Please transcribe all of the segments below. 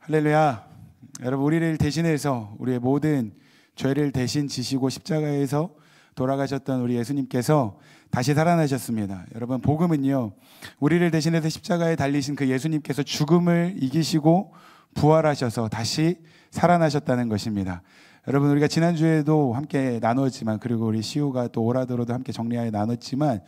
할렐루야. 여러분, 우리를 대신해서 우리의 모든 죄를 대신 지시고 십자가에서 돌아가셨던 우리 예수님께서 다시 살아나셨습니다. 여러분, 복음은요, 우리를 대신해서 십자가에 달리신 그 예수님께서 죽음을 이기시고 부활하셔서 다시 살아나셨다는 것입니다. 여러분, 우리가 지난주에도 함께 나누었지만, 그리고 우리 시우가 또 오라더로도 함께 정리하여 나눴지만,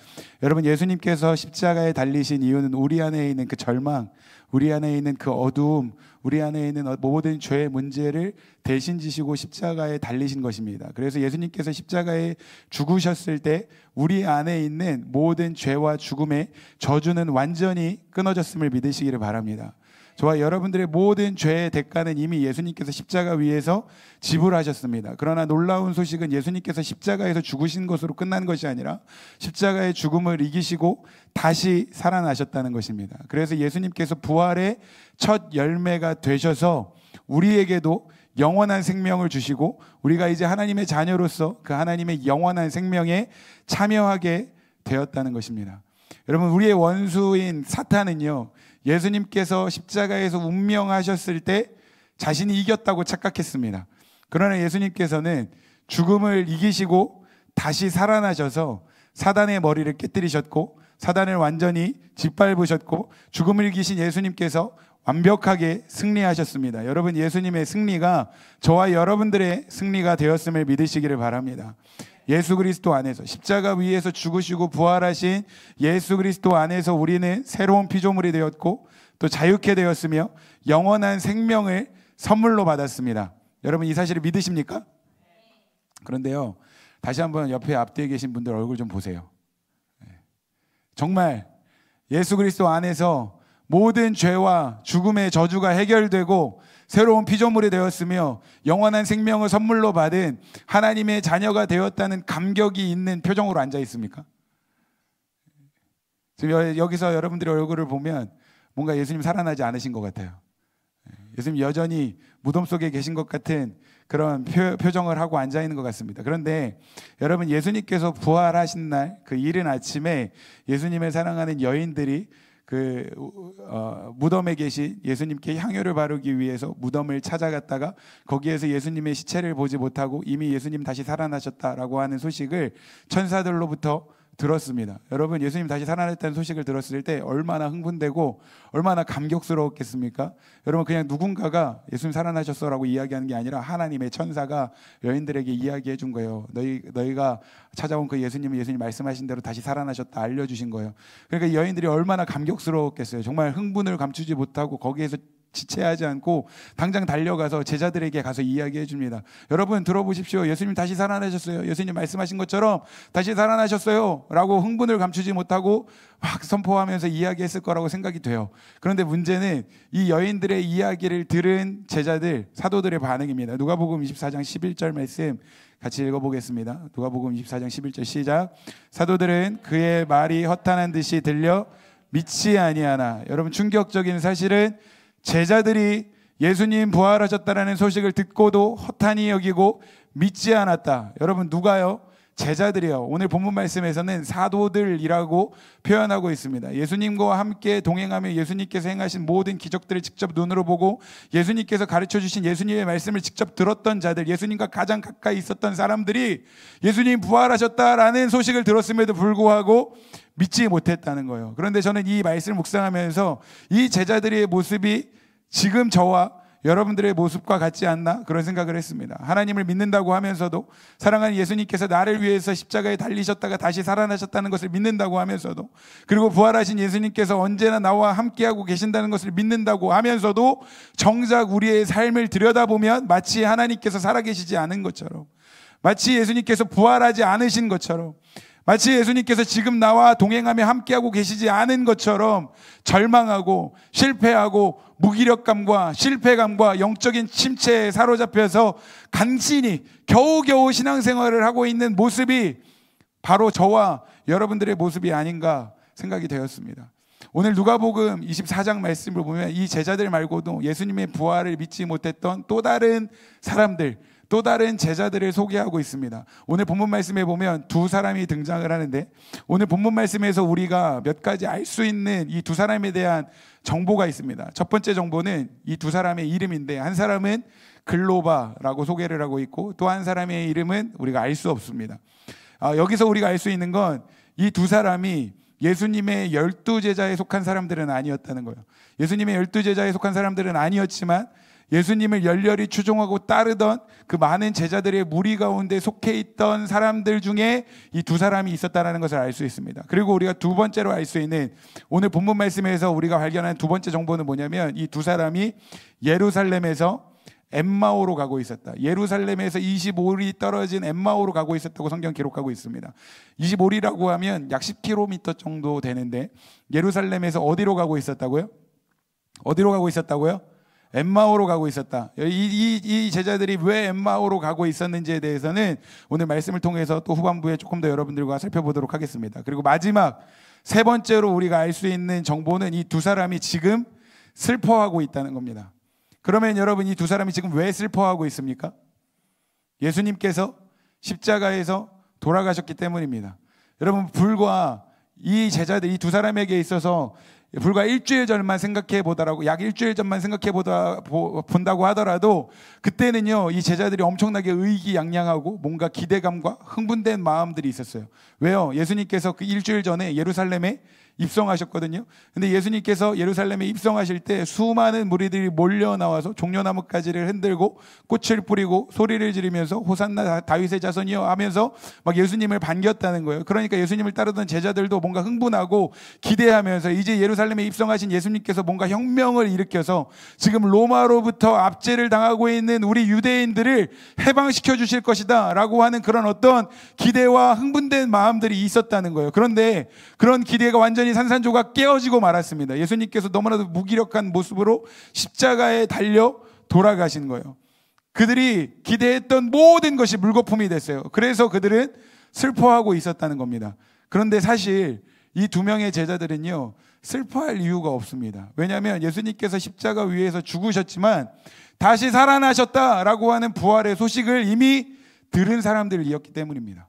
여러분, 예수님께서 십자가에 달리신 이유는 우리 안에 있는 그 절망, 우리 안에 있는 그 어두움, 우리 안에 있는 모든 죄의 문제를 대신 지시고 십자가에 달리신 것입니다. 그래서 예수님께서 십자가에 죽으셨을 때 우리 안에 있는 모든 죄와 죽음의 저주는 완전히 끊어졌음을 믿으시기를 바랍니다. 저와 여러분들의 모든 죄의 대가는 이미 예수님께서 십자가 위에서 지불하셨습니다. 그러나 놀라운 소식은 예수님께서 십자가에서 죽으신 것으로 끝난 것이 아니라 십자가의 죽음을 이기시고 다시 살아나셨다는 것입니다. 그래서 예수님께서 부활의 첫 열매가 되셔서 우리에게도 영원한 생명을 주시고 우리가 이제 하나님의 자녀로서 그 하나님의 영원한 생명에 참여하게 되었다는 것입니다. 여러분, 우리의 원수인 사탄은요, 예수님께서 십자가에서 운명하셨을 때 자신이 이겼다고 착각했습니다. 그러나 예수님께서는 죽음을 이기시고 다시 살아나셔서 사단의 머리를 깨뜨리셨고 사단을 완전히 짓밟으셨고 죽음을 이기신 예수님께서 완벽하게 승리하셨습니다. 여러분, 예수님의 승리가 저와 여러분들의 승리가 되었음을 믿으시기를 바랍니다. 예수 그리스도 안에서 십자가 위에서 죽으시고 부활하신 예수 그리스도 안에서 우리는 새로운 피조물이 되었고 또 자유케 되었으며 영원한 생명을 선물로 받았습니다. 여러분, 이 사실을 믿으십니까? 그런데요, 다시 한번 옆에 앞뒤에 계신 분들 얼굴 좀 보세요. 정말 예수 그리스도 안에서 모든 죄와 죽음의 저주가 해결되고 새로운 피조물이 되었으며 영원한 생명을 선물로 받은 하나님의 자녀가 되었다는 감격이 있는 표정으로 앉아 있습니까? 지금 여기서 여러분들의 얼굴을 보면 뭔가 예수님 살아나지 않으신 것 같아요. 예수님 여전히 무덤 속에 계신 것 같은 그런 표정을 하고 앉아 있는 것 같습니다. 그런데 여러분, 예수님께서 부활하신 날 그 이른 아침에 예수님을 사랑하는 여인들이 무덤에 계신 예수님께 향유를 바르기 위해서 무덤을 찾아갔다가 거기에서 예수님의 시체를 보지 못하고 이미 예수님 다시 살아나셨다라고 하는 소식을 천사들로부터 들었습니다. 여러분, 예수님 다시 살아났다는 소식을 들었을 때 얼마나 흥분되고 얼마나 감격스러웠겠습니까? 여러분, 그냥 누군가가 예수님 살아나셨어라고 이야기하는 게 아니라 하나님의 천사가 여인들에게 이야기해 준 거예요. 너희가 찾아온 그 예수님은 예수님 말씀하신 대로 다시 살아나셨다 알려주신 거예요. 그러니까 여인들이 얼마나 감격스러웠겠어요. 정말 흥분을 감추지 못하고 거기에서 지체하지 않고 당장 달려가서 제자들에게 가서 이야기해 줍니다. 여러분, 들어보십시오. 예수님 다시 살아나셨어요. 예수님 말씀하신 것처럼 다시 살아나셨어요 라고 흥분을 감추지 못하고 막 선포하면서 이야기했을 거라고 생각이 돼요. 그런데 문제는 이 여인들의 이야기를 들은 제자들, 사도들의 반응입니다. 누가복음 24장 11절 말씀 같이 읽어보겠습니다. 누가복음 24장 11절 시작. 사도들은 그의 말이 허탄한 듯이 들려 믿지 아니하나. 여러분, 충격적인 사실은 제자들이 예수님 부활하셨다라는 소식을 듣고도 허탄히 여기고 믿지 않았다. 여러분, 누가요? 제자들이요. 오늘 본문 말씀에서는 사도들이라고 표현하고 있습니다. 예수님과 함께 동행하며 예수님께서 행하신 모든 기적들을 직접 눈으로 보고 예수님께서 가르쳐주신 예수님의 말씀을 직접 들었던 자들, 예수님과 가장 가까이 있었던 사람들이 예수님 부활하셨다라는 소식을 들었음에도 불구하고 믿지 못했다는 거예요. 그런데 저는 이 말씀을 묵상하면서 이 제자들의 모습이 지금 저와 여러분들의 모습과 같지 않나 그런 생각을 했습니다. 하나님을 믿는다고 하면서도, 사랑하는 예수님께서 나를 위해서 십자가에 달리셨다가 다시 살아나셨다는 것을 믿는다고 하면서도, 그리고 부활하신 예수님께서 언제나 나와 함께하고 계신다는 것을 믿는다고 하면서도 정작 우리의 삶을 들여다보면 마치 하나님께서 살아계시지 않은 것처럼, 마치 예수님께서 부활하지 않으신 것처럼, 마치 예수님께서 지금 나와 동행하며 함께하고 계시지 않은 것처럼 절망하고 실패하고 무기력감과 실패감과 영적인 침체에 사로잡혀서 간신히 겨우겨우 신앙생활을 하고 있는 모습이 바로 저와 여러분들의 모습이 아닌가 생각이 되었습니다. 오늘 누가복음 24장 말씀을 보면 이 제자들 말고도 예수님의 부활을 믿지 못했던 또 다른 사람들, 또 다른 제자들을 소개하고 있습니다. 오늘 본문 말씀에 보면 두 사람이 등장을 하는데, 오늘 본문 말씀에서 우리가 몇 가지 알 수 있는 이 두 사람에 대한 정보가 있습니다. 첫 번째 정보는 이 두 사람의 이름인데, 한 사람은 글로바라고 소개를 하고 있고, 또 한 사람의 이름은 우리가 알 수 없습니다. 여기서 우리가 알 수 있는 건 이 두 사람이 예수님의 12제자에 속한 사람들은 아니었다는 거예요. 예수님의 12제자에 속한 사람들은 아니었지만 예수님을 열렬히 추종하고 따르던 그 많은 제자들의 무리 가운데 속해 있던 사람들 중에 이 두 사람이 있었다는 것을 알 수 있습니다. 그리고 우리가 두 번째로 알 수 있는 오늘 본문 말씀에서 우리가 발견한 두 번째 정보는 뭐냐면, 이 두 사람이 예루살렘에서 엠마오로 가고 있었다. 예루살렘에서 25리 떨어진 엠마오로 가고 있었다고 성경 기록하고 있습니다. 25리라고 하면 약 10km 정도 되는데, 예루살렘에서 어디로 가고 있었다고요? 어디로 가고 있었다고요? 엠마오로 가고 있었다. 이 제자들이 왜 엠마오로 가고 있었는지에 대해서는 오늘 말씀을 통해서 또 후반부에 조금 더 여러분들과 살펴보도록 하겠습니다. 그리고 마지막 세 번째로 우리가 알 수 있는 정보는 이 두 사람이 지금 슬퍼하고 있다는 겁니다. 그러면 여러분, 이 두 사람이 지금 왜 슬퍼하고 있습니까? 예수님께서 십자가에서 돌아가셨기 때문입니다. 여러분, 불과 이 제자들, 이 두 사람에게 있어서 불과 일주일 전만 생각해 보더라고, 약 일주일 전만 생각해 본다고 하더라도 그때는요, 이 제자들이 엄청나게 의기양양하고 뭔가 기대감과 흥분된 마음들이 있었어요. 왜요? 예수님께서 그 일주일 전에 예루살렘에 입성하셨거든요. 근데 예수님께서 예루살렘에 입성하실 때 수많은 무리들이 몰려 나와서 종려나무 가지를 흔들고 꽃을 뿌리고 소리를 지르면서 호산나 다윗의 자손이여 하면서 막 예수님을 반겼다는 거예요. 그러니까 예수님을 따르던 제자들도 뭔가 흥분하고 기대하면서 이제 예루살렘에 입성하신 예수님께서 뭔가 혁명을 일으켜서 지금 로마로부터 압제를 당하고 있는 우리 유대인들을 해방시켜 주실 것이다 라고 하는 그런 어떤 기대와 흥분된 마음들이 있었다는 거예요. 그런데 그런 기대가 완전히 산산조각 깨어지고 말았습니다. 예수님께서 너무나도 무기력한 모습으로 십자가에 달려 돌아가신 거예요. 그들이 기대했던 모든 것이 물거품이 됐어요. 그래서 그들은 슬퍼하고 있었다는 겁니다. 그런데 사실 이 두 명의 제자들은요, 슬퍼할 이유가 없습니다. 왜냐하면 예수님께서 십자가 위에서 죽으셨지만 다시 살아나셨다라고 하는 부활의 소식을 이미 들은 사람들이었기 때문입니다.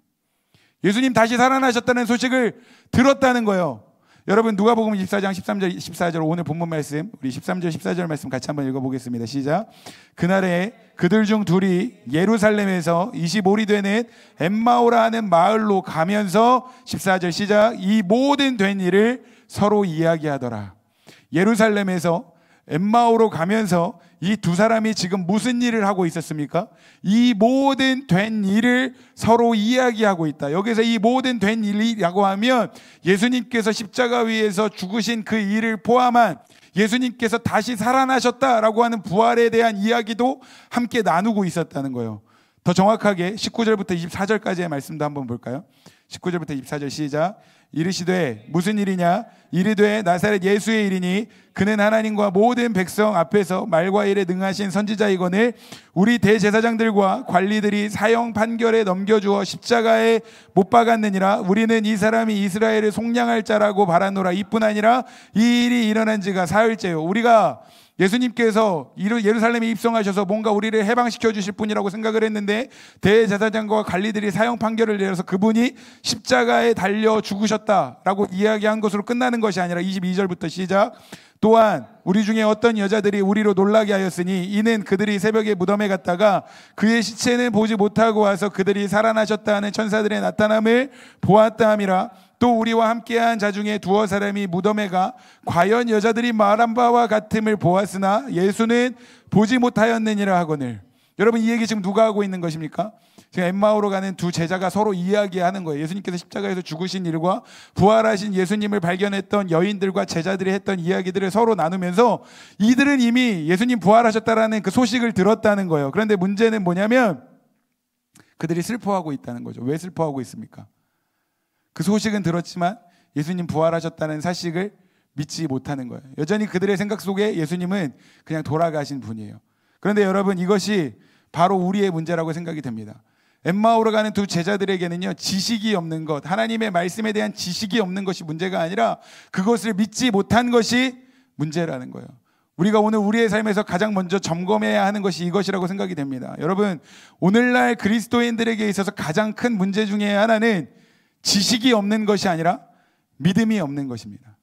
예수님 다시 살아나셨다는 소식을 들었다는 거예요. 여러분, 누가복음 24장 13절 14절 오늘 본문 말씀, 우리 13절 14절 말씀 같이 한번 읽어보겠습니다. 시작. 그날에 그들 중 둘이 예루살렘에서 25리 되는 엠마오라 하는 마을로 가면서 14절 시작. 이 모든 된 일을 서로 이야기하더라. 예루살렘에서 엠마오로 가면서 이 두 사람이 지금 무슨 일을 하고 있었습니까? 이 모든 된 일을 서로 이야기하고 있다. 여기서 이 모든 된 일이라고 하면 예수님께서 십자가 위에서 죽으신 그 일을 포함한 예수님께서 다시 살아나셨다라고 하는 부활에 대한 이야기도 함께 나누고 있었다는 거예요. 더 정확하게 19절부터 24절까지의 말씀도 한번 볼까요? 19절부터 24절 시작. 이르시되 무슨 일이냐? 이르되 나사렛 예수의 일이니 그는 하나님과 모든 백성 앞에서 말과 일에 능하신 선지자이거늘 우리 대제사장들과 관리들이 사형 판결에 넘겨주어 십자가에 못 박았느니라. 우리는 이 사람이 이스라엘을 속량할 자라고 바라노라. 이뿐 아니라 이 일이 일어난 지가 사흘째요. 우리가 예수님께서 예루살렘에 입성하셔서 뭔가 우리를 해방시켜 주실 분이라고 생각을 했는데 대제사장과 관리들이 사형 판결을 내려서 그분이 십자가에 달려 죽으셨다라고 이야기한 것으로 끝나는 것이 아니라 22절부터 시작. 또한 우리 중에 어떤 여자들이 우리로 놀라게 하였으니 이는 그들이 새벽에 무덤에 갔다가 그의 시체는 보지 못하고 와서 그들이 살아나셨다 하는 천사들의 나타남을 보았다 함이라. 또 우리와 함께한 자 중에 두어 사람이 무덤에 가 과연 여자들이 말한 바와 같음을 보았으나 예수는 보지 못하였느니라 하거늘. 여러분, 이 얘기 지금 누가 하고 있는 것입니까? 지금 엠마오로 가는 두 제자가 서로 이야기하는 거예요. 예수님께서 십자가에서 죽으신 일과 부활하신 예수님을 발견했던 여인들과 제자들이 했던 이야기들을 서로 나누면서 이들은 이미 예수님 부활하셨다라는 그 소식을 들었다는 거예요. 그런데 문제는 뭐냐면 그들이 슬퍼하고 있다는 거죠. 왜 슬퍼하고 있습니까? 그 소식은 들었지만 예수님 부활하셨다는 사실을 믿지 못하는 거예요. 여전히 그들의 생각 속에 예수님은 그냥 돌아가신 분이에요. 그런데 여러분, 이것이 바로 우리의 문제라고 생각이 됩니다. 엠마오로 가는 두 제자들에게는요, 지식이 없는 것, 하나님의 말씀에 대한 지식이 없는 것이 문제가 아니라 그것을 믿지 못한 것이 문제라는 거예요. 우리가 오늘 우리의 삶에서 가장 먼저 점검해야 하는 것이 이것이라고 생각이 됩니다. 여러분, 오늘날 그리스도인들에게 있어서 가장 큰 문제 중에 하나는 지식이 없는 것이 아니라 믿음이 없는 것입니다.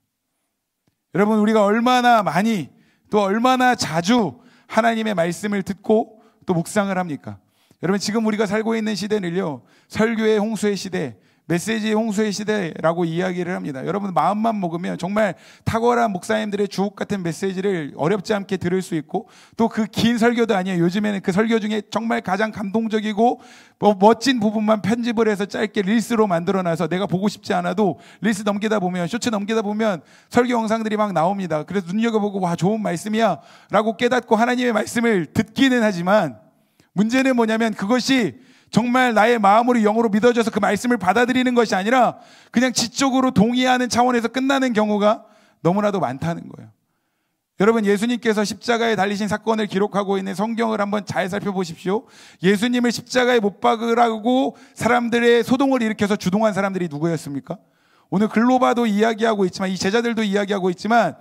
여러분, 우리가 얼마나 많이 또 얼마나 자주 하나님의 말씀을 듣고 또 묵상을 합니까? 여러분, 지금 우리가 살고 있는 시대는요, 설교의 홍수의 시대, 메시지의 홍수의 시대라고 이야기를 합니다. 여러분, 마음만 먹으면 정말 탁월한 목사님들의 주옥 같은 메시지를 어렵지 않게 들을 수 있고, 또 그 긴 설교도 아니에요. 요즘에는 그 설교 중에 정말 가장 감동적이고 멋진 부분만 편집을 해서 짧게 릴스로 만들어놔서 내가 보고 싶지 않아도 릴스 넘기다 보면, 쇼츠 넘기다 보면 설교 영상들이 막 나옵니다. 그래서 눈여겨보고 와, 좋은 말씀이야 라고 깨닫고 하나님의 말씀을 듣기는 하지만, 문제는 뭐냐면 그것이 정말 나의 마음으로 영으로 믿어져서 그 말씀을 받아들이는 것이 아니라 그냥 지적으로 동의하는 차원에서 끝나는 경우가 너무나도 많다는 거예요. 여러분, 예수님께서 십자가에 달리신 사건을 기록하고 있는 성경을 한번 잘 살펴보십시오. 예수님을 십자가에 못 박으라고 사람들의 소동을 일으켜서 주동한 사람들이 누구였습니까? 오늘 글로바도 이야기하고 있지만, 이 제자들도 이야기하고 있지만,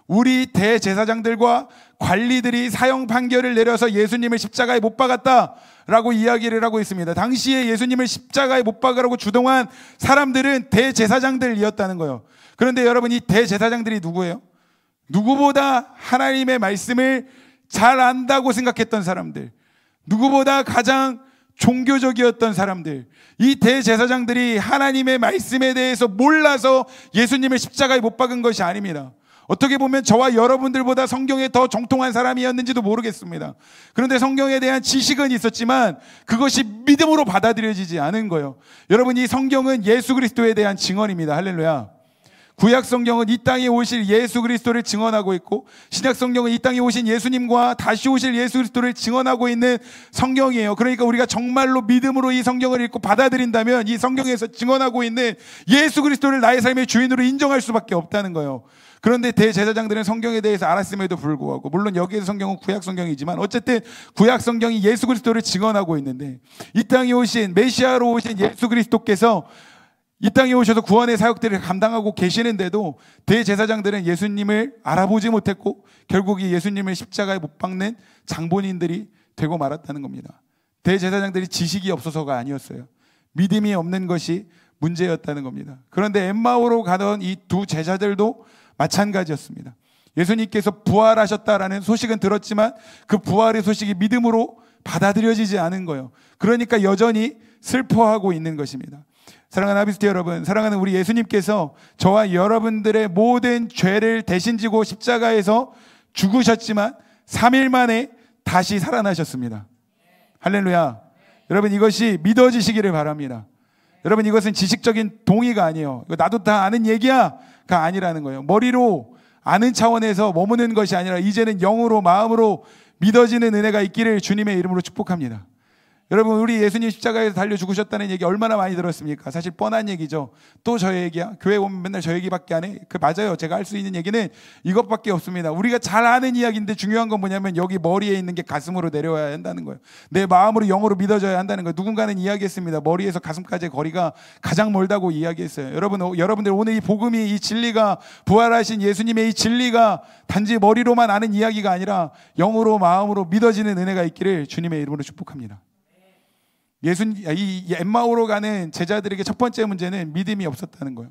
우리 대제사장들과 관리들이 사형 판결을 내려서 예수님을 십자가에 못 박았다라고 이야기를 하고 있습니다. 당시에 예수님을 십자가에 못 박으라고 주동한 사람들은 대제사장들이었다는 거예요. 그런데 여러분, 이 대제사장들이 누구예요? 누구보다 하나님의 말씀을 잘 안다고 생각했던 사람들, 누구보다 가장 종교적이었던 사람들, 이 대제사장들이 하나님의 말씀에 대해서 몰라서 예수님을 십자가에 못 박은 것이 아닙니다. 어떻게 보면 저와 여러분들보다 성경에 더 정통한 사람이었는지도 모르겠습니다. 그런데 성경에 대한 지식은 있었지만 그것이 믿음으로 받아들여지지 않은 거예요. 여러분, 이 성경은 예수 그리스도에 대한 증언입니다. 할렐루야. 구약 성경은 이 땅에 오실 예수 그리스도를 증언하고 있고, 신약 성경은 이 땅에 오신 예수님과 다시 오실 예수 그리스도를 증언하고 있는 성경이에요. 그러니까 우리가 정말로 믿음으로 이 성경을 읽고 받아들인다면 이 성경에서 증언하고 있는 예수 그리스도를 나의 삶의 주인으로 인정할 수밖에 없다는 거예요. 그런데 대제사장들은 성경에 대해서 알았음에도 불구하고, 물론 여기에서 성경은 구약 성경이지만 어쨌든 구약 성경이 예수 그리스도를 증언하고 있는데, 이 땅에 오신 메시아로 오신 예수 그리스도께서 이 땅에 오셔서 구원의 사역들을 감당하고 계시는데도 대제사장들은 예수님을 알아보지 못했고 결국 이 예수님을 십자가에 못 박는 장본인들이 되고 말았다는 겁니다. 대제사장들이 지식이 없어서가 아니었어요. 믿음이 없는 것이 문제였다는 겁니다. 그런데 엠마오로 가던 이 두 제자들도 마찬가지였습니다. 예수님께서 부활하셨다라는 소식은 들었지만 그 부활의 소식이 믿음으로 받아들여지지 않은 거예요. 그러니까 여전히 슬퍼하고 있는 것입니다. 사랑하는 하비스트 여러분, 사랑하는 우리 예수님께서 저와 여러분들의 모든 죄를 대신 지고 십자가에서 죽으셨지만 3일 만에 다시 살아나셨습니다. 할렐루야. 여러분, 이것이 믿어지시기를 바랍니다. 여러분, 이것은 지식적인 동의가 아니에요. 이거 나도 다 아는 얘기야가 아니라는 거예요. 머리로 아는 차원에서 머무는 것이 아니라 이제는 영으로, 마음으로 믿어지는 은혜가 있기를 주님의 이름으로 축복합니다. 여러분, 우리 예수님 십자가에서 달려 죽으셨다는 얘기 얼마나 많이 들었습니까? 사실 뻔한 얘기죠. 또 저 얘기야? 교회 오면 맨날 저 얘기밖에 안 해? 맞아요. 제가 할 수 있는 얘기는 이것밖에 없습니다. 우리가 잘 아는 이야기인데 중요한 건 뭐냐면 여기 머리에 있는 게 가슴으로 내려와야 한다는 거예요. 내 마음으로 영으로 믿어져야 한다는 거예요. 누군가는 이야기했습니다. 머리에서 가슴까지의 거리가 가장 멀다고 이야기했어요. 여러분들 오늘 이 복음이, 이 진리가, 부활하신 예수님의 이 진리가 단지 머리로만 아는 이야기가 아니라 영으로, 마음으로 믿어지는 은혜가 있기를 주님의 이름으로 축복합니다. 이 엠마오로 가는 제자들에게 첫 번째 문제는 믿음이 없었다는 거예요.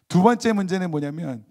두 번째 문제는 뭐냐면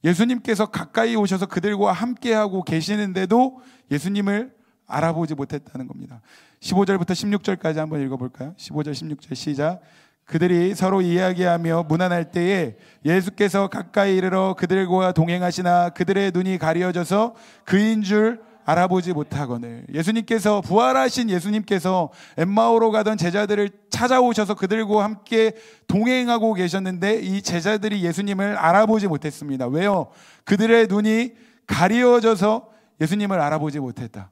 예수님께서 가까이 오셔서 그들과 함께하고 계시는데도 예수님을 알아보지 못했다는 겁니다. 15절부터 16절까지 한번 읽어볼까요? 15절 16절 시작. 그들이 서로 이야기하며 무난할 때에 예수께서 가까이 이르러 그들과 동행하시나 그들의 눈이 가려져서 그인 줄 알아보지 못하거늘. 예수님께서, 부활하신 예수님께서 엠마오로 가던 제자들을 찾아오셔서 그들과 함께 동행하고 계셨는데 이 제자들이 예수님을 알아보지 못했습니다. 왜요? 그들의 눈이 가려져서 예수님을 알아보지 못했다.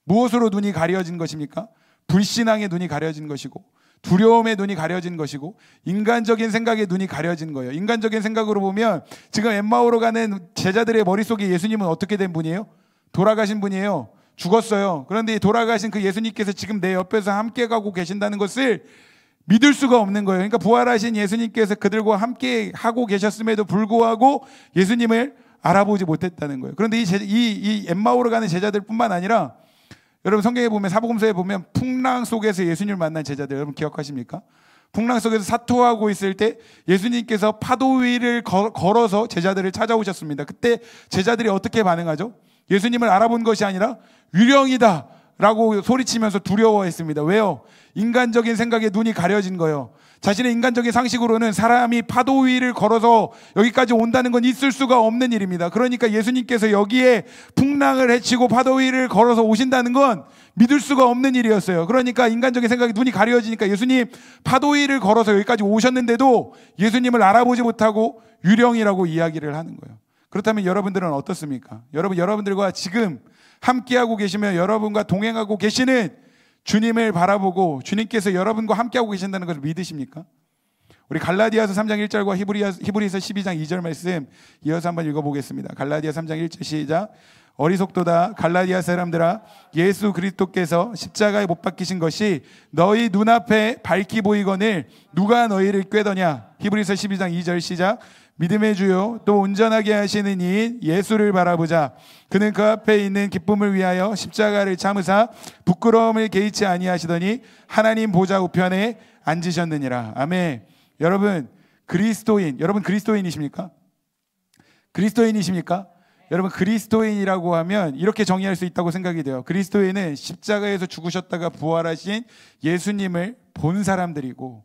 무엇으로 눈이 가려진 것입니까? 불신앙의 눈이 가려진 것이고, 두려움의 눈이 가려진 것이고, 인간적인 생각의 눈이 가려진 거예요. 인간적인 생각으로 보면 지금 엠마오로 가는 제자들의 머릿속에 예수님은 어떻게 된 분이에요? 돌아가신 분이에요. 죽었어요. 그런데 이 돌아가신 그 예수님께서 지금 내 옆에서 함께 가고 계신다는 것을 믿을 수가 없는 거예요. 그러니까 부활하신 예수님께서 그들과 함께 하고 계셨음에도 불구하고 예수님을 알아보지 못했다는 거예요. 그런데 이 엠마오로 가는 제자들뿐만 아니라 여러분 성경에 보면 사복음서에 보면 풍랑 속에서 예수님을 만난 제자들 여러분 기억하십니까? 풍랑 속에서 사토하고 있을 때 예수님께서 파도 위를 걸어서 제자들을 찾아오셨습니다. 그때 제자들이 어떻게 반응하죠? 예수님을 알아본 것이 아니라 유령이다 라고 소리치면서 두려워했습니다. 왜요? 인간적인 생각에 눈이 가려진 거예요. 자신의 인간적인 상식으로는 사람이 파도 위를 걸어서 여기까지 온다는 건 있을 수가 없는 일입니다. 그러니까 예수님께서 여기에 풍랑을 헤치고 파도 위를 걸어서 오신다는 건 믿을 수가 없는 일이었어요. 그러니까 인간적인 생각에 눈이 가려지니까 예수님 파도 위를 걸어서 여기까지 오셨는데도 예수님을 알아보지 못하고 유령이라고 이야기를 하는 거예요. 그렇다면 여러분들은 어떻습니까? 여러분들과 지금 함께하고 계시며 여러분과 동행하고 계시는 주님을 바라보고 주님께서 여러분과 함께하고 계신다는 것을 믿으십니까? 우리 갈라디아서 3장 1절과 히브리서 12장 2절 말씀 이어서 한번 읽어보겠습니다. 갈라디아 3장 1절 시작. 어리석도다 갈라디아 사람들아 예수 그리스도께서 십자가에 못 박히신 것이 너희 눈앞에 밝히 보이거늘 누가 너희를 꾀더냐. 히브리서 12장 2절 시작. 믿음의 주요 또 온전하게 하시는 이인 예수를 바라보자. 그는 그 앞에 있는 기쁨을 위하여 십자가를 참으사 부끄러움을 개의치 아니하시더니 하나님 보좌 우편에 앉으셨느니라. 아멘. 여러분 그리스도인이십니까? 그리스도인이십니까? 여러분 그리스도인이라고 하면 이렇게 정의할 수 있다고 생각이 돼요. 그리스도인은 십자가에서 죽으셨다가 부활하신 예수님을 본 사람들이고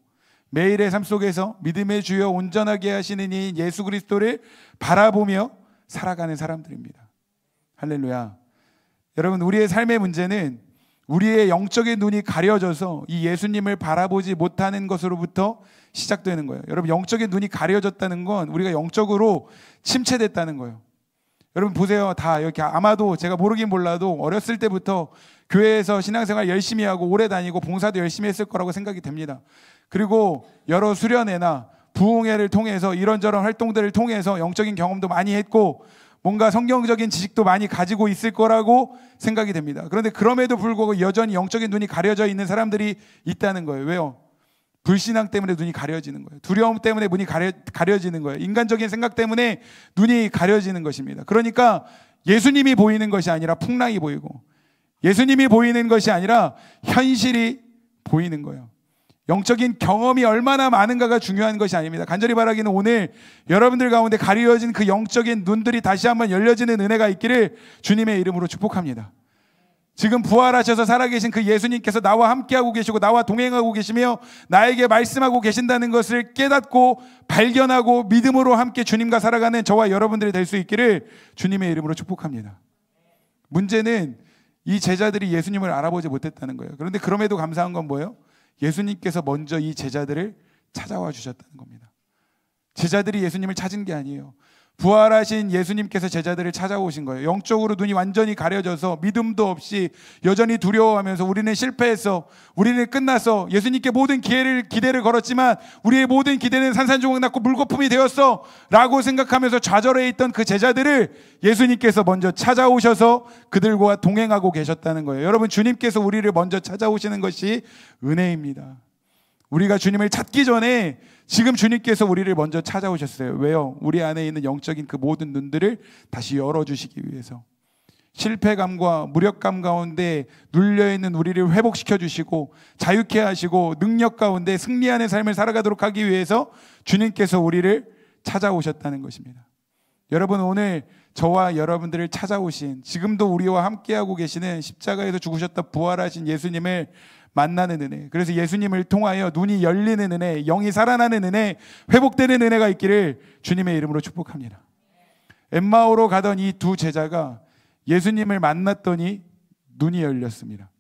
매일의 삶 속에서 믿음의 주여 온전하게 하시는 이 예수 그리스도를 바라보며 살아가는 사람들입니다. 할렐루야. 여러분 우리의 삶의 문제는 우리의 영적인 눈이 가려져서 이 예수님을 바라보지 못하는 것으로부터 시작되는 거예요. 여러분 영적인 눈이 가려졌다는 건 우리가 영적으로 침체됐다는 거예요. 여러분 보세요. 다 이렇게 아마도 제가 모르긴 몰라도 어렸을 때부터 교회에서 신앙생활 열심히 하고 오래 다니고 봉사도 열심히 했을 거라고 생각이 됩니다. 그리고 여러 수련회나 부흥회를 통해서 이런저런 활동들을 통해서 영적인 경험도 많이 했고 뭔가 성경적인 지식도 많이 가지고 있을 거라고 생각이 됩니다. 그런데 그럼에도 불구하고 여전히 영적인 눈이 가려져 있는 사람들이 있다는 거예요. 왜요? 불신앙 때문에 눈이 가려지는 거예요. 두려움 때문에 눈이 가려지는 거예요. 인간적인 생각 때문에 눈이 가려지는 것입니다. 그러니까 예수님이 보이는 것이 아니라 풍랑이 보이고 예수님이 보이는 것이 아니라 현실이 보이는 거예요. 영적인 경험이 얼마나 많은가가 중요한 것이 아닙니다. 간절히 바라기는 오늘 여러분들 가운데 가려진 그 영적인 눈들이 다시 한번 열려지는 은혜가 있기를 주님의 이름으로 축복합니다. 지금 부활하셔서 살아계신 그 예수님께서 나와 함께하고 계시고 나와 동행하고 계시며 나에게 말씀하고 계신다는 것을 깨닫고 발견하고 믿음으로 함께 주님과 살아가는 저와 여러분들이 될 수 있기를 주님의 이름으로 축복합니다. 문제는 이 제자들이 예수님을 알아보지 못했다는 거예요. 그런데 그럼에도 감사한 건 뭐예요? 예수님께서 먼저 이 제자들을 찾아와 주셨다는 겁니다. 제자들이 예수님을 찾은 게 아니에요. 부활하신 예수님께서 제자들을 찾아오신 거예요. 영적으로 눈이 완전히 가려져서 믿음도 없이 여전히 두려워하면서 우리는 실패했어, 우리는 끝났어, 예수님께 모든 기대를 걸었지만 우리의 모든 기대는 산산조각 났고 물거품이 되었어 라고 생각하면서 좌절해 있던 그 제자들을 예수님께서 먼저 찾아오셔서 그들과 동행하고 계셨다는 거예요. 여러분 주님께서 우리를 먼저 찾아오시는 것이 은혜입니다. 우리가 주님을 찾기 전에 지금 주님께서 우리를 먼저 찾아오셨어요. 왜요? 우리 안에 있는 영적인 그 모든 눈들을 다시 열어주시기 위해서. 실패감과 무력감 가운데 눌려있는 우리를 회복시켜 주시고 자유케 하시고 능력 가운데 승리하는 삶을 살아가도록 하기 위해서 주님께서 우리를 찾아오셨다는 것입니다. 여러분 오늘 저와 여러분들을 찾아오신 지금도 우리와 함께하고 계시는 십자가에서 죽으셨다 부활하신 예수님을 만나는 은혜, 그래서 예수님을 통하여 눈이 열리는 은혜, 영이 살아나는 은혜, 회복되는 은혜가 있기를 주님의 이름으로 축복합니다. 엠마오로 가던 이 두 제자가 예수님을 만났더니 눈이 열렸습니다.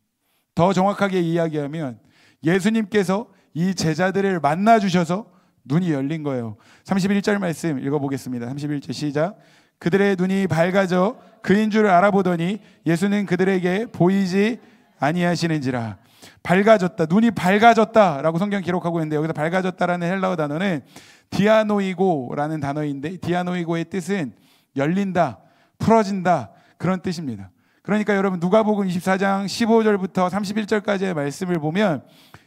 더 정확하게 이야기하면 예수님께서 이 제자들을 만나주셔서 눈이 열린 거예요. 31절 말씀 읽어보겠습니다. 31절 시작. 그들의 눈이 밝아져 그인 줄 알아보더니 예수는 그들에게 보이지 아니하시는지라. 밝아졌다, 눈이 밝아졌다라고 성경 기록하고 있는데 여기서 밝아졌다라는 헬라어 단어는 디아노이고라는 단어인데 디아노이고의 뜻은 열린다, 풀어진다 그런 뜻입니다. 그러니까 여러분 누가복음 24장 15절부터 31절까지의 말씀을 보면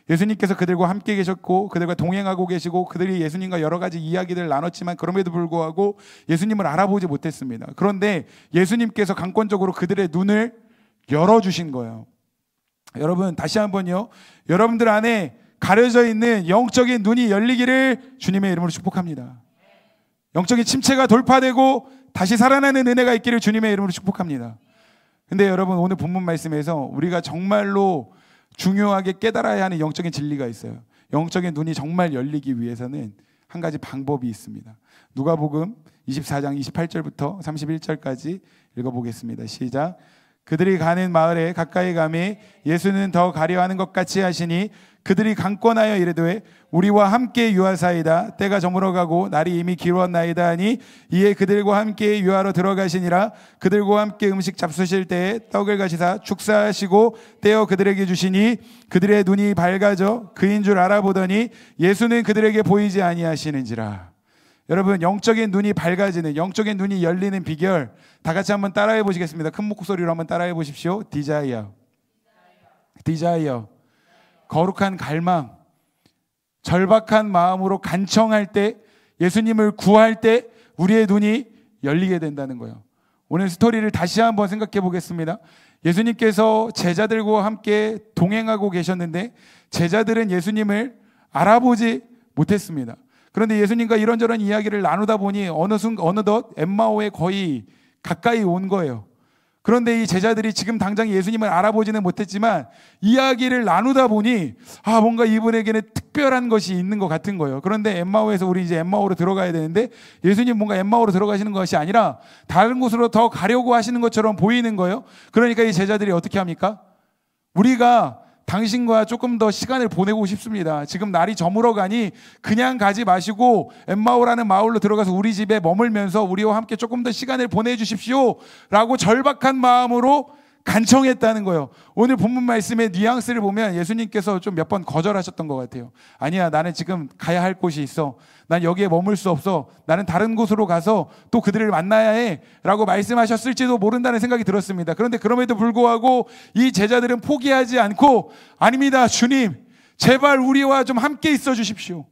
예수님께서 그들과 함께 계셨고 그들과 동행하고 계시고 그들이 예수님과 여러 가지 이야기들을 나눴지만 그럼에도 불구하고 예수님을 알아보지 못했습니다. 그런데 예수님께서 강권적으로 그들의 눈을 열어주신 거예요. 여러분 다시 한번요, 여러분들 안에 가려져 있는 영적인 눈이 열리기를 주님의 이름으로 축복합니다. 영적인 침체가 돌파되고 다시 살아나는 은혜가 있기를 주님의 이름으로 축복합니다. 근데 여러분 오늘 본문 말씀에서 우리가 정말로 중요하게 깨달아야 하는 영적인 진리가 있어요. 영적인 눈이 정말 열리기 위해서는 한 가지 방법이 있습니다. 누가복음 24장 28절부터 31절까지 읽어보겠습니다. 시작. 그들이 가는 마을에 가까이 가매 예수는 더 가려하는 것 같이 하시니 그들이 강권하여 이르되 우리와 함께 유하사이다. 때가 저물어가고 날이 이미 기루었나이다 하니 이에 그들과 함께 유하러 들어가시니라. 그들과 함께 음식 잡수실 때에 떡을 가시사 축사하시고 떼어 그들에게 주시니 그들의 눈이 밝아져 그인 줄 알아보더니 예수는 그들에게 보이지 아니하시는지라. 여러분 영적인 눈이 밝아지는, 영적인 눈이 열리는 비결 다 같이 한번 따라해 보시겠습니다. 큰 목소리로 한번 따라해 보십시오. 디자이어, 디자이어. 거룩한 갈망, 절박한 마음으로 간청할 때, 예수님을 구할 때 우리의 눈이 열리게 된다는 거예요. 오늘 스토리를 다시 한번 생각해 보겠습니다. 예수님께서 제자들과 함께 동행하고 계셨는데 제자들은 예수님을 알아보지 못했습니다. 그런데 예수님과 이런저런 이야기를 나누다 보니 어느덧 엠마오에 거의 가까이 온 거예요. 그런데 이 제자들이 지금 당장 예수님을 알아보지는 못했지만 이야기를 나누다 보니 뭔가 이분에게는 특별한 것이 있는 것 같은 거예요. 그런데 엠마오에서 우리 이제 엠마오로 들어가야 되는데 예수님 뭔가 엠마오로 들어가시는 것이 아니라 다른 곳으로 더 가려고 하시는 것처럼 보이는 거예요. 그러니까 이 제자들이 어떻게 합니까? 우리가 당신과 조금 더 시간을 보내고 싶습니다. 지금 날이 저물어 가니 그냥 가지 마시고 엠마오라는 마을로 들어가서 우리 집에 머물면서 우리와 함께 조금 더 시간을 보내주십시오 라고 절박한 마음으로 간청했다는 거예요. 오늘 본문 말씀의 뉘앙스를 보면 예수님께서 좀 몇 번 거절하셨던 것 같아요. 아니야, 나는 지금 가야 할 곳이 있어. 난 여기에 머물 수 없어. 나는 다른 곳으로 가서 또 그들을 만나야 해 라고 말씀하셨을지도 모른다는 생각이 들었습니다. 그런데 그럼에도 불구하고 이 제자들은 포기하지 않고 아닙니다, 주님 제발 우리와 좀 함께 있어 주십시오.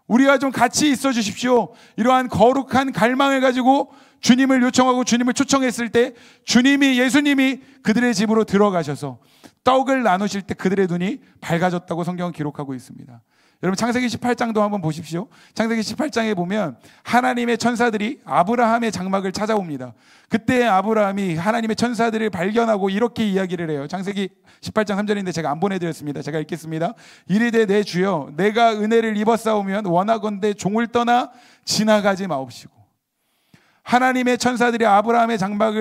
우리와 좀 같이 있어 주십시오. 이러한 거룩한 갈망을 가지고 주님을 요청하고 주님을 초청했을 때 예수님이 그들의 집으로 들어가셔서 떡을 나누실 때 그들의 눈이 밝아졌다고 성경은 기록하고 있습니다. 여러분 창세기 18장도 한번 보십시오. 창세기 18장에 보면 하나님의 천사들이 아브라함의 장막을 찾아옵니다. 그때 아브라함이 하나님의 천사들을 발견하고 이렇게 이야기를 해요. 창세기 18장 3절인데 제가 안 보내드렸습니다. 제가 읽겠습니다. 이르되 내 주여 내가 은혜를 입었사오면 원하건대 종을 떠나 지나가지 마옵시고. 하나님의 천사들이 아브라함의 장막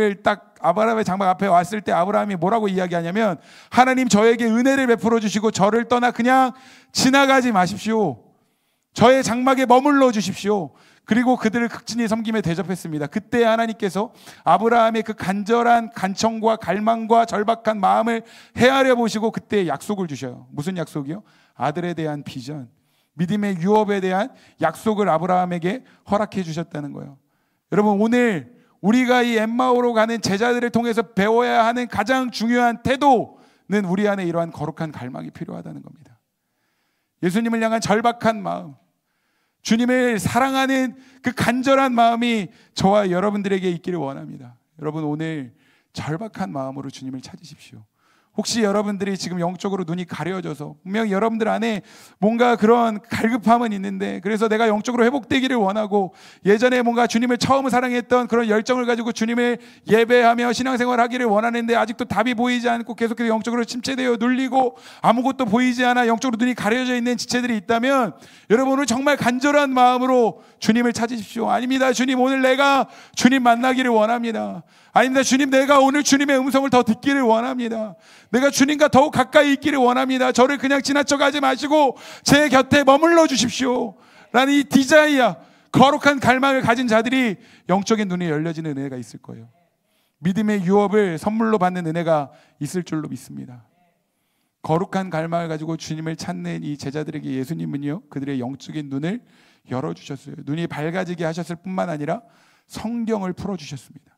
앞에 왔을 때 아브라함이 뭐라고 이야기하냐면 하나님 저에게 은혜를 베풀어 주시고 저를 떠나 그냥 지나가지 마십시오. 저의 장막에 머물러 주십시오. 그리고 그들을 극진히 섬김에 대접했습니다. 그때 하나님께서 아브라함의 그 간절한 간청과 갈망과 절박한 마음을 헤아려 보시고 그때 약속을 주셔요. 무슨 약속이요? 아들에 대한 비전, 믿음의 유업에 대한 약속을 아브라함에게 허락해 주셨다는 거예요. 여러분 오늘 우리가 이 엠마오로 가는 제자들을 통해서 배워야 하는 가장 중요한 태도는 우리 안에 이러한 거룩한 갈망이 필요하다는 겁니다. 예수님을 향한 절박한 마음, 주님을 사랑하는 그 간절한 마음이 저와 여러분들에게 있기를 원합니다. 여러분 오늘 절박한 마음으로 주님을 찾으십시오. 혹시 여러분들이 지금 영적으로 눈이 가려져서 분명 여러분들 안에 뭔가 그런 갈급함은 있는데 그래서 내가 영적으로 회복되기를 원하고 예전에 뭔가 주님을 처음 사랑했던 그런 열정을 가지고 주님을 예배하며 신앙생활 하기를 원하는데 아직도 답이 보이지 않고 계속해서 영적으로 침체되어 눌리고 아무것도 보이지 않아 영적으로 눈이 가려져 있는 지체들이 있다면 여러분 오늘 정말 간절한 마음으로 주님을 찾으십시오. 아닙니다, 주님 오늘 내가 주님 만나기를 원합니다. 아닙니다, 주님 내가 오늘 주님의 음성을 더 듣기를 원합니다. 내가 주님과 더욱 가까이 있기를 원합니다. 저를 그냥 지나쳐 가지 마시고 제 곁에 머물러 주십시오 라는 이 디자이어, 거룩한 갈망을 가진 자들이 영적인 눈이 열려지는 은혜가 있을 거예요. 믿음의 유업을 선물로 받는 은혜가 있을 줄로 믿습니다. 거룩한 갈망을 가지고 주님을 찾는 이 제자들에게 예수님은요 그들의 영적인 눈을 열어주셨어요. 눈이 밝아지게 하셨을 뿐만 아니라 성경을 풀어주셨습니다.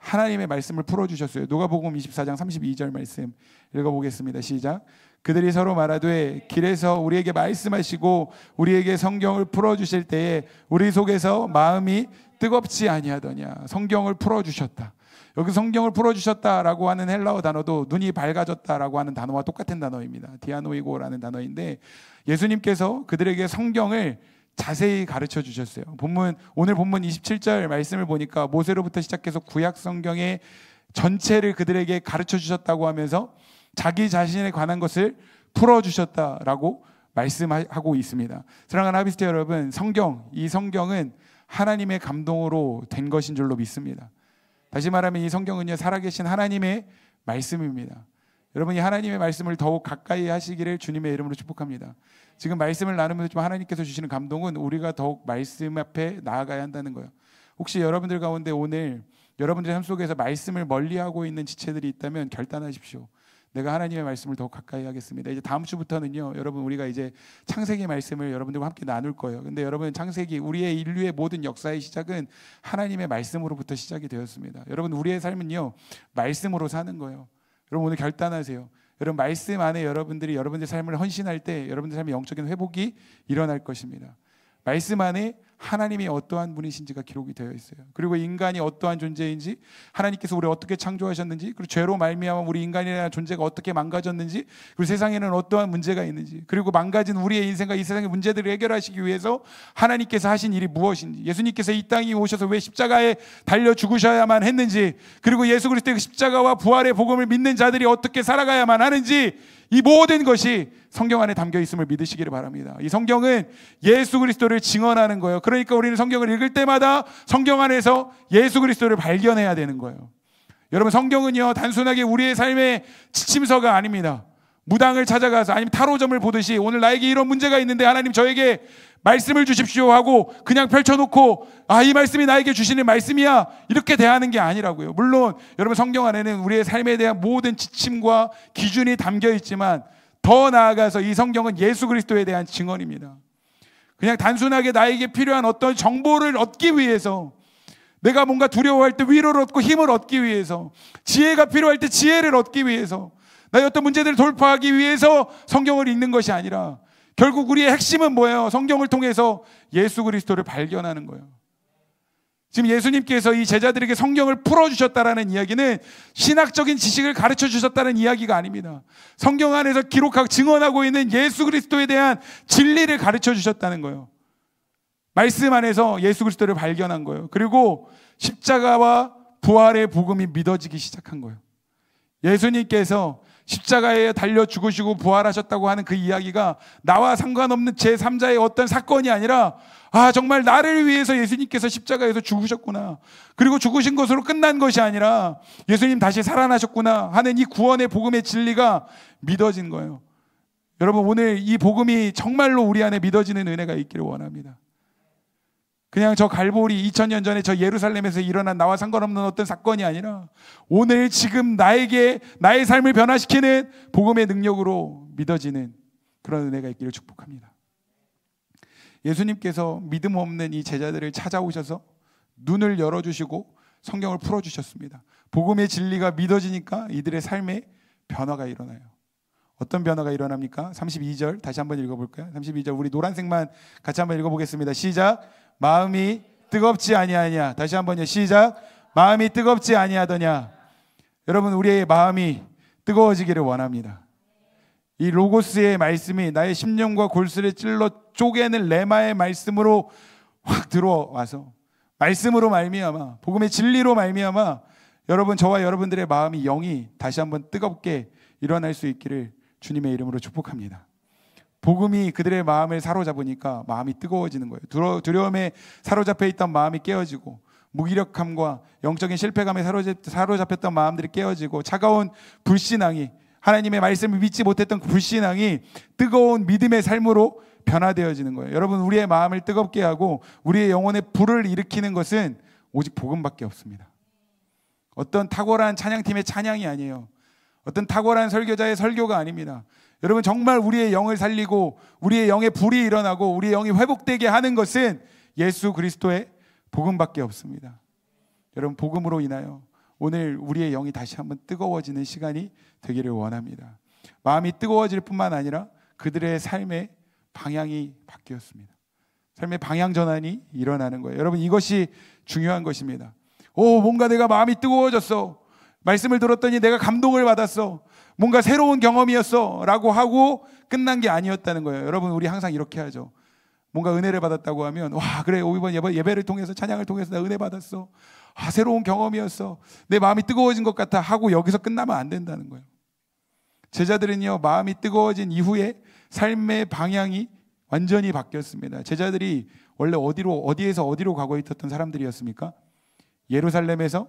하나님의 말씀을 풀어주셨어요. 누가복음 24장 32절 말씀 읽어보겠습니다. 시작. 그들이 서로 말하되 길에서 우리에게 말씀하시고 우리에게 성경을 풀어주실 때에 우리 속에서 마음이 뜨겁지 아니하더냐. 성경을 풀어주셨다. 여기 성경을 풀어주셨다라고 하는 헬라어 단어도 눈이 밝아졌다라고 하는 단어와 똑같은 단어입니다. 디아노이고라는 단어인데 예수님께서 그들에게 성경을 자세히 가르쳐 주셨어요. 오늘 본문 27절 말씀을 보니까 모세로부터 시작해서 구약 성경의 전체를 그들에게 가르쳐 주셨다고 하면서 자기 자신에 관한 것을 풀어주셨다라고 말씀하고 있습니다. 사랑하는 하비스트 여러분, 이 성경은 하나님의 감동으로 된 것인 줄로 믿습니다. 다시 말하면 이 성경은요, 살아계신 하나님의 말씀입니다. 여러분이 하나님의 말씀을 더욱 가까이 하시기를 주님의 이름으로 축복합니다. 지금 말씀을 나누면서 좀 하나님께서 주시는 감동은 우리가 더욱 말씀 앞에 나아가야 한다는 거예요. 혹시 여러분들 가운데 오늘 여러분들의 삶 속에서 말씀을 멀리하고 있는 지체들이 있다면 결단하십시오. 내가 하나님의 말씀을 더욱 가까이 하겠습니다. 이제 다음 주부터는요, 여러분 우리가 이제 창세기 말씀을 여러분들과 함께 나눌 거예요. 근데 여러분 창세기, 우리의 인류의 모든 역사의 시작은 하나님의 말씀으로부터 시작이 되었습니다. 여러분 우리의 삶은요, 말씀으로 사는 거예요. 여러분 오늘 결단하세요. 여러분 말씀 안에 여러분들이 여러분들의 삶을 헌신할 때 여러분들의 삶의 영적인 회복이 일어날 것입니다. 말씀 안에 하나님이 어떠한 분이신지가 기록이 되어 있어요. 그리고 인간이 어떠한 존재인지, 하나님께서 우리를 어떻게 창조하셨는지, 그리고 죄로 말미암아 우리 인간이라는 존재가 어떻게 망가졌는지, 그리고 세상에는 어떠한 문제가 있는지, 그리고 망가진 우리의 인생과 이 세상의 문제들을 해결하시기 위해서 하나님께서 하신 일이 무엇인지, 예수님께서 이 땅에 오셔서 왜 십자가에 달려 죽으셔야만 했는지, 그리고 예수 그리스도의 십자가와 부활의 복음을 믿는 자들이 어떻게 살아가야만 하는지, 이 모든 것이 성경 안에 담겨 있음을 믿으시기를 바랍니다. 이 성경은 예수 그리스도를 증언하는 거예요. 그러니까 우리는 성경을 읽을 때마다 성경 안에서 예수 그리스도를 발견해야 되는 거예요. 여러분 성경은요, 단순하게 우리의 삶의 지침서가 아닙니다. 무당을 찾아가서 아니면 타로점을 보듯이 오늘 나에게 이런 문제가 있는데 하나님 저에게 말씀을 주십시오 하고 그냥 펼쳐놓고 이 말씀이 나에게 주시는 말씀이야 이렇게 대하는 게 아니라고요. 물론 여러분 성경 안에는 우리의 삶에 대한 모든 지침과 기준이 담겨 있지만 더 나아가서 이 성경은 예수 그리스도에 대한 증언입니다. 그냥 단순하게 나에게 필요한 어떤 정보를 얻기 위해서, 내가 뭔가 두려워할 때 위로를 얻고 힘을 얻기 위해서, 지혜가 필요할 때 지혜를 얻기 위해서, 나의 어떤 문제들을 돌파하기 위해서 성경을 읽는 것이 아니라 결국 우리의 핵심은 뭐예요? 성경을 통해서 예수 그리스도를 발견하는 거예요. 지금 예수님께서 이 제자들에게 성경을 풀어주셨다라는 이야기는 신학적인 지식을 가르쳐 주셨다는 이야기가 아닙니다. 성경 안에서 기록하고 증언하고 있는 예수 그리스도에 대한 진리를 가르쳐 주셨다는 거예요. 말씀 안에서 예수 그리스도를 발견한 거예요. 그리고 십자가와 부활의 복음이 믿어지기 시작한 거예요. 예수님께서 십자가에 달려 죽으시고 부활하셨다고 하는 그 이야기가 나와 상관없는 제3자의 어떤 사건이 아니라 정말 나를 위해서 예수님께서 십자가에서 죽으셨구나, 그리고 죽으신 것으로 끝난 것이 아니라 예수님 다시 살아나셨구나 하는 이 구원의 복음의 진리가 믿어진 거예요. 여러분 오늘 이 복음이 정말로 우리 안에 믿어지는 은혜가 있기를 원합니다. 그냥 저 갈보리 2000년 전에 저 예루살렘에서 일어난 나와 상관없는 어떤 사건이 아니라 오늘 지금 나에게 나의 삶을 변화시키는 복음의 능력으로 믿어지는 그런 은혜가 있기를 축복합니다. 예수님께서 믿음 없는 이 제자들을 찾아오셔서 눈을 열어주시고 성경을 풀어주셨습니다. 복음의 진리가 믿어지니까 이들의 삶에 변화가 일어나요. 어떤 변화가 일어납니까? 32절 다시 한번 읽어볼까요? 32절 우리 노란색만 같이 한번 읽어보겠습니다. 시작. 마음이 뜨겁지 아니하냐. 다시 한번요. 시작. 마음이 뜨겁지 아니하더냐. 여러분 우리의 마음이 뜨거워지기를 원합니다. 이 로고스의 말씀이 나의 심령과 골수를 찔러 쪼개는 레마의 말씀으로 확 들어와서 말씀으로 말미암아 복음의 진리로 말미암아 여러분 저와 여러분들의 마음이 영이 다시 한번 뜨겁게 일어날 수 있기를 주님의 이름으로 축복합니다. 복음이 그들의 마음을 사로잡으니까 마음이 뜨거워지는 거예요. 두려움에 사로잡혀 있던 마음이 깨어지고 무기력함과 영적인 실패감에 사로잡혔던 마음들이 깨어지고 차가운 불신앙이, 하나님의 말씀을 믿지 못했던 그 불신앙이 뜨거운 믿음의 삶으로 변화되어지는 거예요. 여러분 우리의 마음을 뜨겁게 하고 우리의 영혼에 불을 일으키는 것은 오직 복음밖에 없습니다. 어떤 탁월한 찬양팀의 찬양이 아니에요. 어떤 탁월한 설교자의 설교가 아닙니다. 여러분 정말 우리의 영을 살리고 우리의 영에 불이 일어나고 우리의 영이 회복되게 하는 것은 예수 그리스도의 복음밖에 없습니다. 여러분 복음으로 인하여 오늘 우리의 영이 다시 한번 뜨거워지는 시간이 되기를 원합니다. 마음이 뜨거워질 뿐만 아니라 그들의 삶의 방향이 바뀌었습니다. 삶의 방향 전환이 일어나는 거예요. 여러분, 이것이 중요한 것입니다. 뭔가 내가 마음이 뜨거워졌어. 말씀을 들었더니 내가 감동을 받았어. 뭔가 새로운 경험이었어 라고 하고 끝난 게 아니었다는 거예요. 여러분, 우리 항상 이렇게 하죠. 뭔가 은혜를 받았다고 하면 그래, 이번 예배를 통해서, 찬양을 통해서 나 은혜 받았어. 새로운 경험이었어. 내 마음이 뜨거워진 것 같아 하고 여기서 끝나면 안 된다는 거예요. 제자들은요, 마음이 뜨거워진 이후에 삶의 방향이 완전히 바뀌었습니다. 제자들이 원래 어디에서 어디로 가고 있었던 사람들이었습니까? 예루살렘에서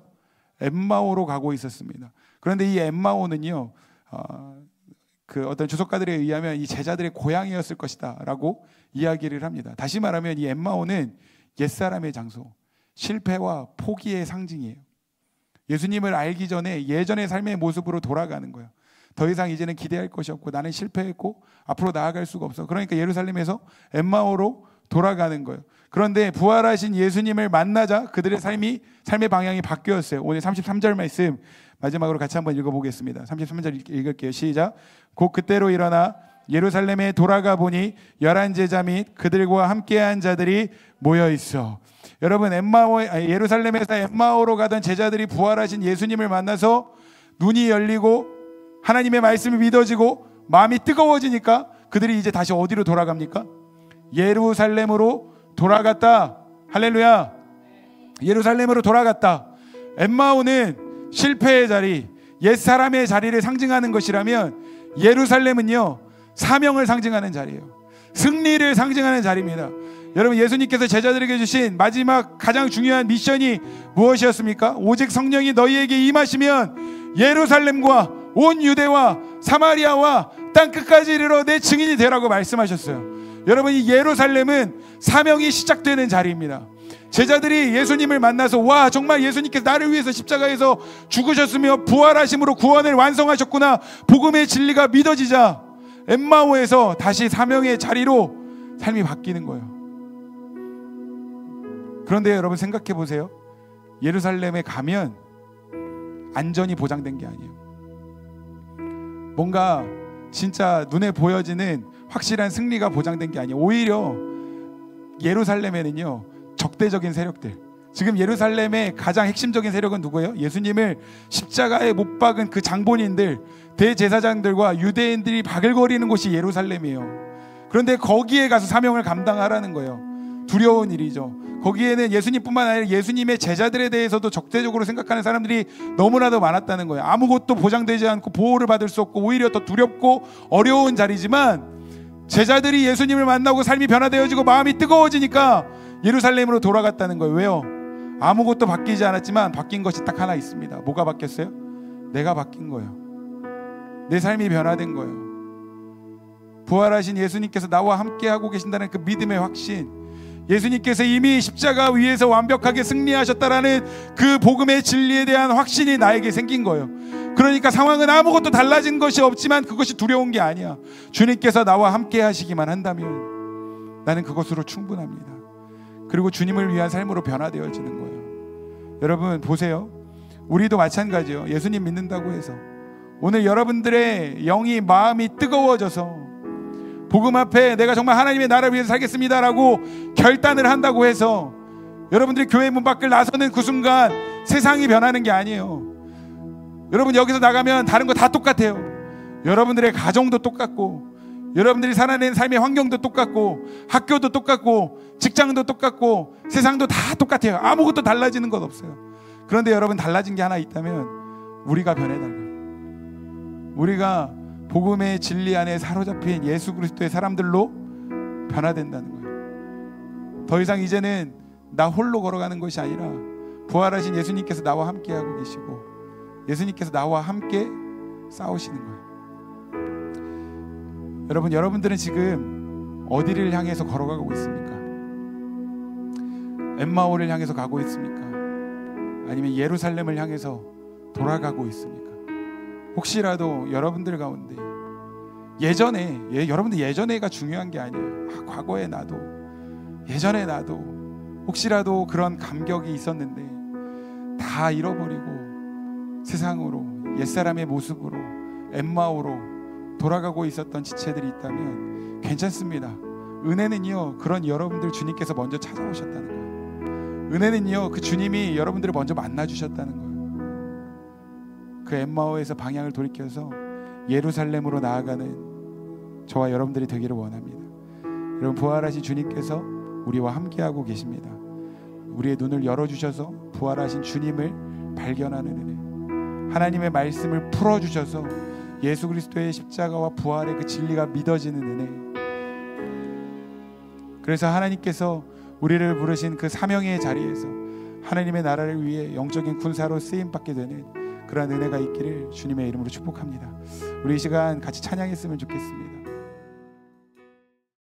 엠마오로 가고 있었습니다. 그런데 이 엠마오는요, 그 어떤 주석가들에 의하면 이 제자들의 고향이었을 것이다 라고 이야기를 합니다. 다시 말하면 이 엠마오는 옛사람의 장소, 실패와 포기의 상징이에요. 예수님을 알기 전에 예전의 삶의 모습으로 돌아가는 거예요. 더 이상 이제는 기대할 것이 없고 나는 실패했고 앞으로 나아갈 수가 없어. 그러니까 예루살렘에서 엠마오로 돌아가는 거예요. 그런데 부활하신 예수님을 만나자 그들의 삶의 방향이 바뀌었어요. 오늘 33절 말씀 마지막으로 같이 한번 읽어보겠습니다. 33절 읽을게요. 시작. 곧 그때로 일어나 예루살렘에 돌아가 보니 11제자 및 그들과 함께한 자들이 모여 있어. 여러분, 예루살렘에서 엠마오로 가던 제자들이 부활하신 예수님을 만나서 눈이 열리고 하나님의 말씀이 믿어지고 마음이 뜨거워지니까 그들이 이제 다시 어디로 돌아갑니까? 예루살렘으로 돌아갔다. 할렐루야. 예루살렘으로 돌아갔다. 엠마오는 실패의 자리, 옛사람의 자리를 상징하는 것이라면 예루살렘은요, 사명을 상징하는 자리예요. 승리를 상징하는 자리입니다. 여러분, 예수님께서 제자들에게 주신 마지막 가장 중요한 미션이 무엇이었습니까? 오직 성령이 너희에게 임하시면 예루살렘과 온 유대와 사마리아와 땅끝까지 이르러 내 증인이 되라고 말씀하셨어요. 여러분, 이 예루살렘은 사명이 시작되는 자리입니다. 제자들이 예수님을 만나서 정말 예수님께서 나를 위해서 십자가에서 죽으셨으며 부활하심으로 구원을 완성하셨구나, 복음의 진리가 믿어지자 엠마오에서 다시 사명의 자리로 삶이 바뀌는 거예요. 그런데 여러분, 생각해 보세요. 예루살렘에 가면 안전이 보장된 게 아니에요. 뭔가 진짜 눈에 보여지는 확실한 승리가 보장된 게 아니에요. 오히려 예루살렘에는요, 적대적인 세력들, 지금 예루살렘의 가장 핵심적인 세력은 누구예요? 예수님을 십자가에 못 박은 그 장본인들, 대제사장들과 유대인들이 바글거리는 곳이 예루살렘이에요. 그런데 거기에 가서 사명을 감당하라는 거예요. 두려운 일이죠. 거기에는 예수님뿐만 아니라 예수님의 제자들에 대해서도 적대적으로 생각하는 사람들이 너무나도 많았다는 거예요. 아무것도 보장되지 않고 보호를 받을 수 없고 오히려 더 두렵고 어려운 자리지만, 제자들이 예수님을 만나고 삶이 변화되어지고 마음이 뜨거워지니까 예루살렘으로 돌아갔다는 거예요. 왜요? 아무것도 바뀌지 않았지만 바뀐 것이 딱 하나 있습니다. 뭐가 바뀌었어요? 내가 바뀐 거예요. 내 삶이 변화된 거예요. 부활하신 예수님께서 나와 함께하고 계신다는 그 믿음의 확신, 예수님께서 이미 십자가 위에서 완벽하게 승리하셨다라는 그 복음의 진리에 대한 확신이 나에게 생긴 거예요. 그러니까 상황은 아무것도 달라진 것이 없지만 그것이 두려운 게 아니야. 주님께서 나와 함께 하시기만 한다면 나는 그것으로 충분합니다. 그리고 주님을 위한 삶으로 변화되어지는 거예요. 여러분 보세요. 우리도 마찬가지예요. 예수님 믿는다고 해서 오늘 여러분들의 영이, 마음이 뜨거워져서 복음 앞에 내가 정말 하나님의 나라를 위해서 살겠습니다라고 결단을 한다고 해서 여러분들이 교회 문 밖을 나서는 그 순간 세상이 변하는 게 아니에요. 여러분, 여기서 나가면 다른 거 다 똑같아요. 여러분들의 가정도 똑같고, 여러분들이 살아내는 삶의 환경도 똑같고, 학교도 똑같고, 직장도 똑같고, 세상도 다 똑같아요. 아무것도 달라지는 것 없어요. 그런데 여러분, 달라진 게 하나 있다면 우리가 변해달라요. 우리가 복음의 진리 안에 사로잡힌 예수 그리스도의 사람들로 변화된다는 거예요. 더 이상 이제는 나 홀로 걸어가는 것이 아니라 부활하신 예수님께서 나와 함께 하고 계시고 예수님께서 나와 함께 싸우시는 거예요. 여러분, 여러분들은 지금 어디를 향해서 걸어가고 있습니까? 엠마오를 향해서 가고 있습니까? 아니면 예루살렘을 향해서 돌아가고 있습니까? 혹시라도 여러분들 가운데 여러분들 예전에가 중요한 게 아니에요. 과거에 나도, 예전에 나도 혹시라도 그런 감격이 있었는데 다 잃어버리고 세상으로 옛사람의 모습으로 엠마오로 돌아가고 있었던 지체들이 있다면 괜찮습니다. 은혜는요, 그런 여러분들 주님께서 먼저 찾아오셨다는 거예요. 은혜는요, 그 주님이 여러분들을 먼저 만나주셨다는 거예요. 그 엠마오에서 방향을 돌이켜서 예루살렘으로 나아가는 저와 여러분들이 되기를 원합니다. 여러분, 부활하신 주님께서 우리와 함께하고 계십니다. 우리의 눈을 열어주셔서 부활하신 주님을 발견하는 은혜, 하나님의 말씀을 풀어주셔서 예수 그리스도의 십자가와 부활의 그 진리가 믿어지는 은혜. 그래서 하나님께서 우리를 부르신 그 사명의 자리에서 하나님의 나라를 위해 영적인 군사로 쓰임받게 되는 그러한 은혜가 있기를 주님의 이름으로 축복합니다. 우리 이 시간 같이 찬양했으면 좋겠습니다.